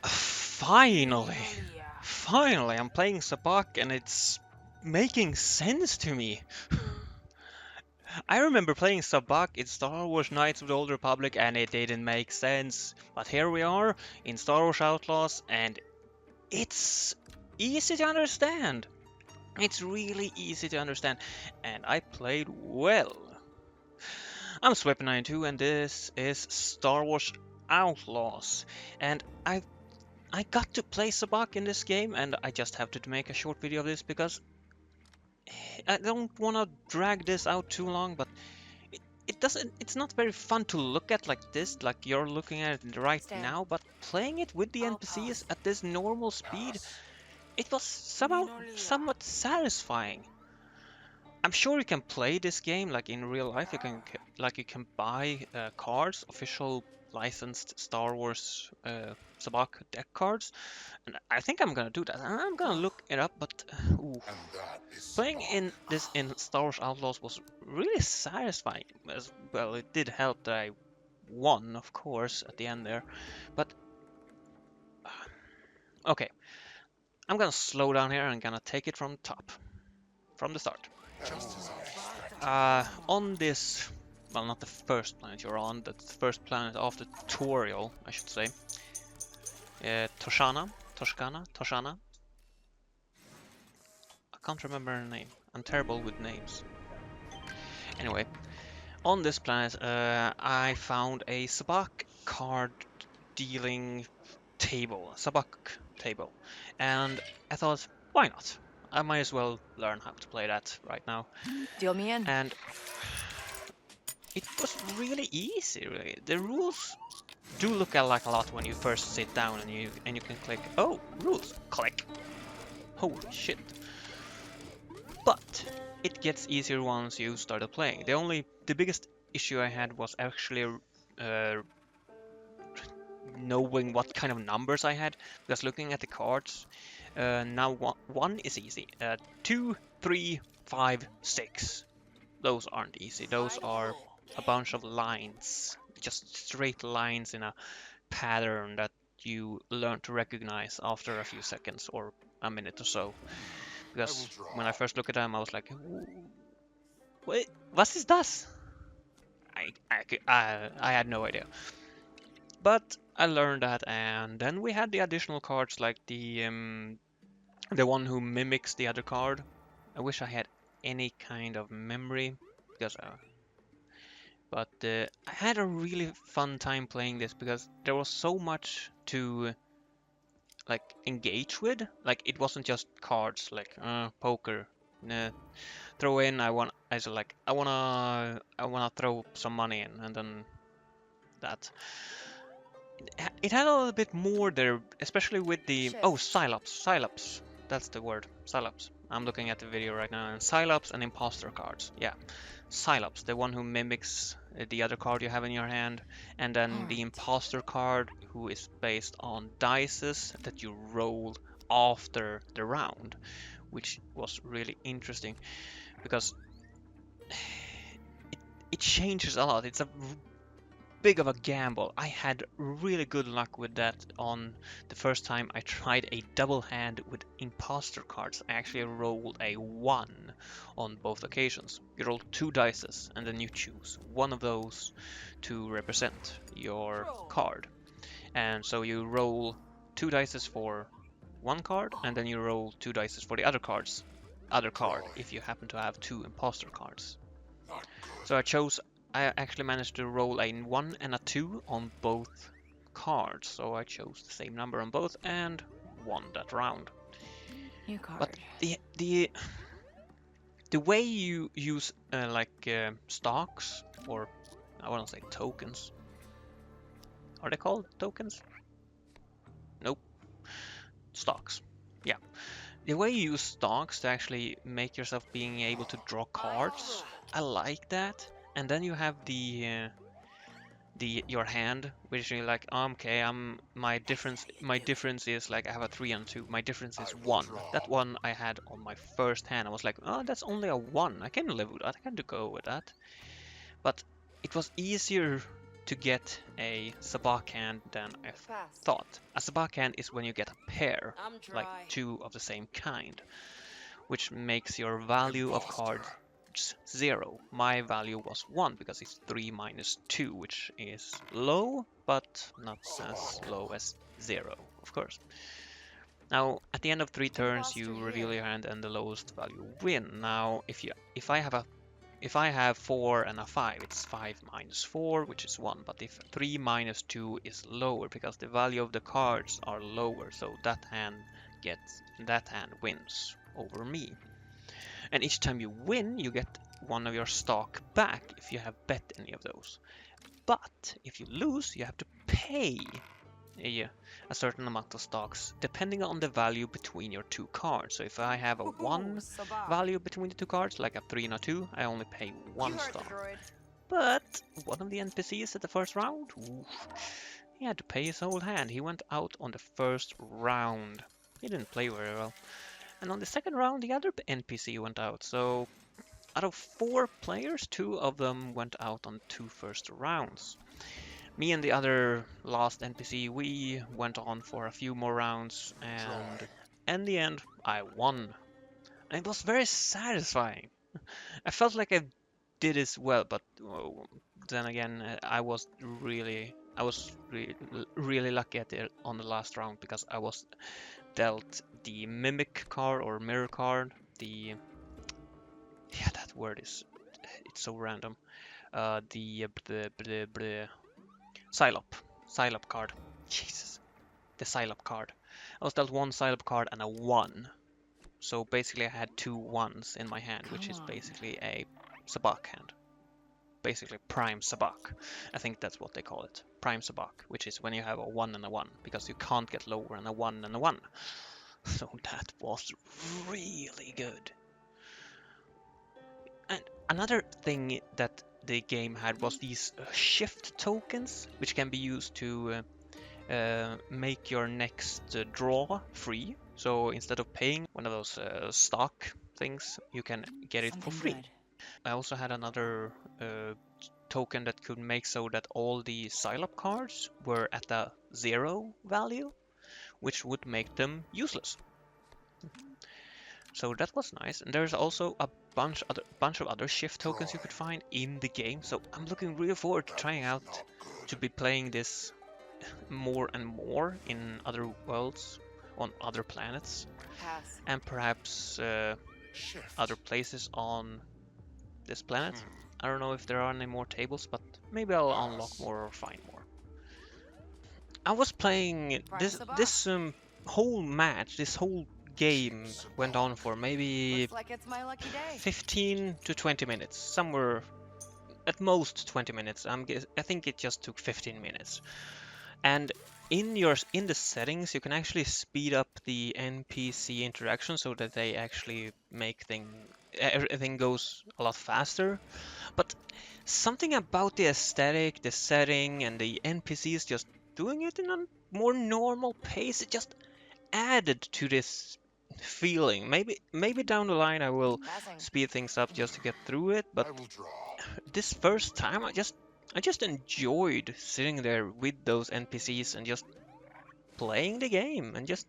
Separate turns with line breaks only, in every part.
Finally! Finally, I'm playing Sabacc and it's making sense to me. I remember playing Sabacc in Star Wars Knights of the Old Republic and it didn't make sense. But here we are in Star Wars Outlaws and it's easy to understand. It's really easy to understand and I played well. I'm Sweep92 and this is Star Wars Outlaws. And I got to play Sabacc in this game and I just have to make a short video of this because I don't want to drag this out too long, but it's not very fun to look at like this, like you're looking at it right now, but playing it with the NPCs at this normal speed, it was somewhat satisfying. I'm sure you can play this game like in real life. You can buy cards, official licensed Star Wars Sabacc deck cards, and I think I'm gonna do that. I'm gonna look it up, but ooh, playing in Star Wars Outlaws was really satisfying. As well, it did help that I won, of course, at the end there. But okay, I'm gonna slow down here and gonna take it from the top, from the start. On this, well, not the first planet you're on, the first planet of the tutorial, I should say. Toshana. I can't remember her name. I'm terrible with names. Anyway, on this planet, I found a Sabacc card dealing table, Sabacc table, and I thought, why not? I might as well learn how to play that right now.
Deal me in.
And it was really easy, really. The rules do look like a lot when you first sit down and you can click, oh, rules, click. Holy shit. But it gets easier once you started playing. The biggest issue I had was actually knowing what kind of numbers I had, because looking at the cards, now one is easy. 2, 3, 5, 6. Those aren't easy. Those are a bunch of lines, just straight lines in a pattern that you learn to recognize after a few seconds or a minute or so. Because when I first looked at them, I was like, wait, what is this? I had no idea. But I learned that, and then we had the additional cards like the one who mimics the other card. I wish I had any kind of memory, because but I had a really fun time playing this because there was so much to like engage with. Like it wasn't just cards like poker. Throw in. I wanna throw some money in, and then that. It had a little bit more there, especially with the Psylops. That's the word, Psylops. I'm looking at the video right now, and Psylops and imposter cards. Yeah, Psylops, the one who mimics the other card you have in your hand, and then the imposter card, who is based on dices that you roll after the round, which was really interesting because it changes a lot. It's a big of a gamble. I had really good luck with that on the first time I tried a double hand with imposter cards. I actually rolled a 1 on both occasions. You roll 2 dices and then you choose one of those to represent your card. And so you roll 2 dices for one card and then you roll 2 dices for the other card if you happen to have 2 imposter cards. So I actually managed to roll a 1 and a 2 on both cards, so I chose the same number on both and won that round.
New card.
But the way you use stocks, or I want to say tokens. Are they called tokens? Nope. Stocks. Yeah. The way you use stocks to actually make yourself being able to draw cards, I like that. And then you have your hand, which is like, okay, my difference is like I have a 3 and 2. My difference is 1. That one I had on my first hand. I was like, oh, that's only a 1. I can live with that. I can go with that. But it was easier to get a Sabacc hand than I
Fast.
thought. A Sabacc hand is when you get a pair,
I'm
like
dry.
two of the same kind, which makes your value of cards 0. My value was 1 because it's 3 minus 2, which is low, but not as low as 0, of course. Now, at the end of 3 turns, you reveal your hand and the lowest value win. Now, if I have 4 and a 5, it's 5 minus 4, which is 1. But if 3 minus 2 is lower, because the value of the cards are lower, so that hand wins over me. And each time you win, you get one of your stock back if you have bet any of those. But if you lose, you have to pay a certain amount of stocks, depending on the value between your two cards. So if I have a 1
Sabacc.
value between the two cards, like a 3 and a 2, I only pay 1
You heard the
stock.
droid.
But one of the NPCs at the first round, he had to pay his whole hand. He went out on the first round. He didn't play very well. And on the second round, the other NPC went out. So out of 4 players, 2 of them went out on 2 first rounds. Me and the other last NPC, we went on for a few more rounds, and in the end, I won. And it was very satisfying. I felt like I did as well, but then again, I was really lucky on the last round because I was dealt the mimic card or mirror card. That word it's so random. The Psylop card. Jesus, the Psylop card. I was dealt 1 Psylop card and a 1. So basically, I had 2 1s in my hand, which is basically a Sabacc hand. Basically, Prime Sabacc. I think that's what they call it. Prime Sabacc, which is when you have a 1 and a 1, because you can't get lower than a 1 and a 1. So that was really good. And another thing that the game had was these shift tokens, which can be used to make your next draw free. So instead of paying one of those stock things, you can get it for free.
Good.
I also had another token that could make so that all the Psylop cards were at a 0 value, which would make them useless. So that was nice. And there's also a bunch of other shift tokens you could find in the game. So I'm looking really forward to trying out to be playing this more and more in other worlds, on other planets,
Pass.
and perhaps other places on this planet. I don't know if there are any more tables, but maybe I'll unlock more or find more. I was playing this whole match, this whole game went on for maybe
Looks like it's my lucky day.
15 to 20 minutes, somewhere at most 20 minutes. I think it just took 15 minutes. And in the settings, you can actually speed up the NPC interaction so that they actually make everything goes a lot faster. But something about the aesthetic, the setting, and the NPCs just doing it in a more normal pace, it just added to this feeling. Maybe down the line I will
Passing.
speed things up just to get through it, but this first time I just enjoyed sitting there with those NPCs and just playing the game and just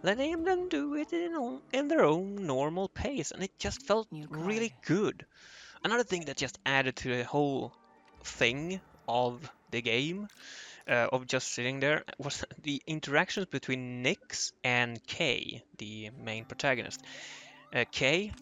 letting them do it in their own normal pace, and it just felt really good. Another thing that just added to the whole thing of the game, of just sitting there, was the interactions between Nyx and Kay, the main protagonist. Kay,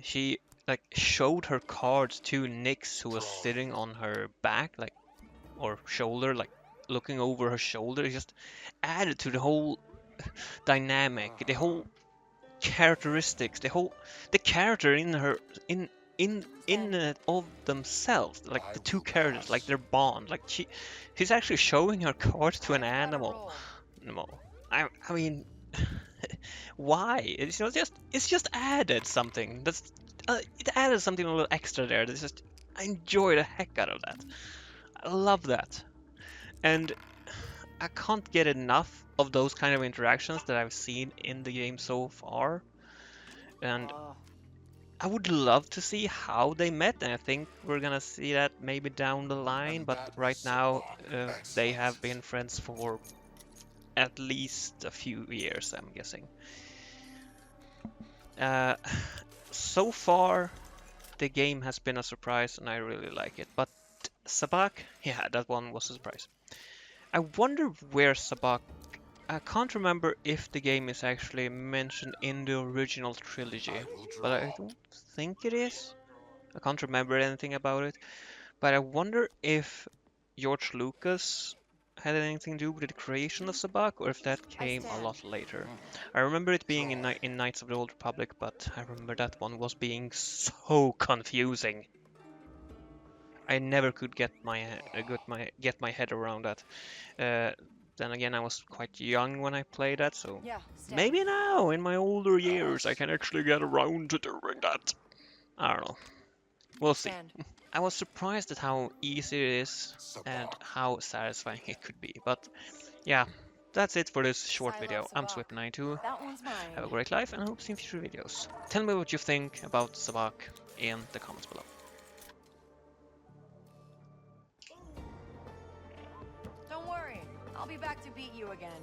she like showed her cards to Nyx, who was sitting on her back, like, or shoulder, like looking over her shoulder. It just added to the whole dynamic, the whole characteristics, the character in her in of themselves, like the two characters, like their bond, like she's actually showing her cards to an animal. No, I mean, why? It's just added something. It added something a little extra there. I enjoy the heck out of that. I love that, and I can't get enough of those kind of interactions that I've seen in the game so far. And I would love to see how they met, and I think we're gonna see that maybe down the line, but right now they have been friends for at least a few years, I'm guessing. Uh, so far, the game has been a surprise, and I really like it. But Sabacc, yeah, that one was a surprise. I wonder where Sabacc. I can't remember if the game is actually mentioned in the original trilogy, but I don't think it is. I can't remember anything about it. But I wonder if George Lucas had anything to do with the creation of Sabacc, or if that
I
came a
stand.
lot later. I remember it being in Knights of the Old Republic, but I remember that one was being so confusing. I never could get my head around that. Uh, then again, I was quite young when I played that, so
Yeah, stand.
maybe now in my older years I can actually get around to doing that. I don't know. We'll see.
Stand.
I was surprised at how easy it is and how satisfying it could be. But yeah, that's it for this short
I
video.
love
I'm
Sabacc.
Swift92.
That one's mine.
Have a great life and I hope to see you in future videos. Tell me what you think about Sabacc in the comments below.
Don't worry, I'll be back to beat you again.